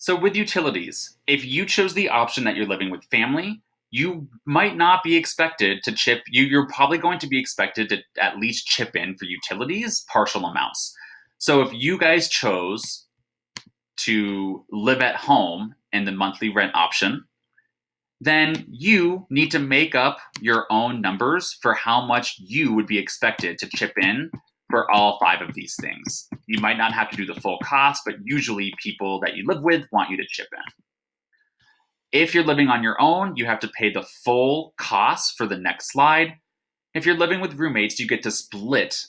So with utilities, if you chose the option that you're living with family, you might not be expected to chip. You're probably going to be expected to at least chip in for utilities partial amounts. So if you guys chose to live at home in the monthly rent option, then you need to make up your own numbers for how much you would be expected to chip in for all 5 of these things. You might not have to do the full cost, but usually people that you live with want you to chip in. If you're living on your own, you have to pay the full cost for the next slide. If you're living with roommates, you get to split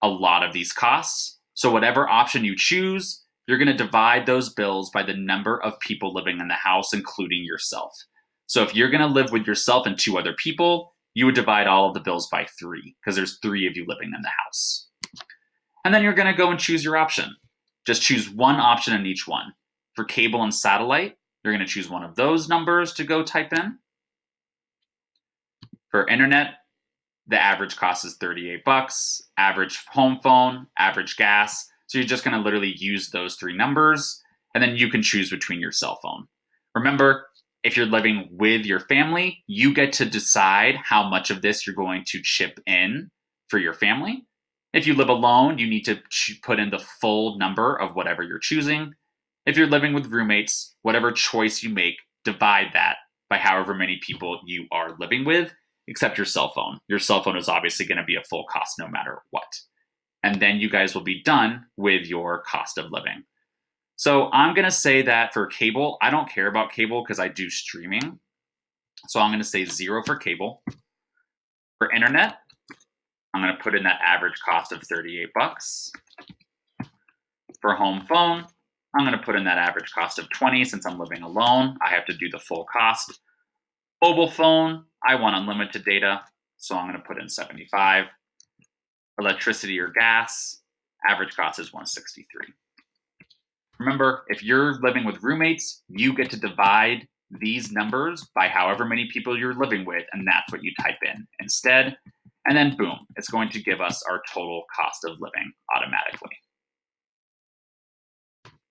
a lot of these costs. So whatever option you choose, you're going to divide those bills by the number of people living in the house, including yourself. So if you're going to live with yourself and 2 other people, you would divide all of the bills by 3 because there's 3 of you living in the house. And then you're going to go and choose your option. Just choose one option in each one. For cable and satellite, you're going to choose one of those numbers to go type in. For internet, the average cost is $38, average home phone, average gas. So you're just going to literally use those 3 numbers, and then you can choose between your cell phone. Remember, if you're living with your family, you get to decide how much of this you're going to chip in for your family. If you live alone, you need to put in the full number of whatever you're choosing. If you're living with roommates, whatever choice you make, divide that by however many people you are living with, except your cell phone. Your cell phone is obviously going to be a full cost no matter what. And then you guys will be done with your cost of living. So I'm going to say that for cable, I don't care about cable because I do streaming. So I'm going to say 0 for cable. For internet, I'm going to put in that average cost of $38. For home phone, I'm going to put in that average cost of $20 since I'm living alone. I have to do the full cost. Mobile phone, I want unlimited data, so I'm going to put in $75. Electricity or gas, average cost is $163. Remember, if you're living with roommates, you get to divide these numbers by however many people you're living with, and that's what you type in instead. And then boom, it's going to give us our total cost of living automatically.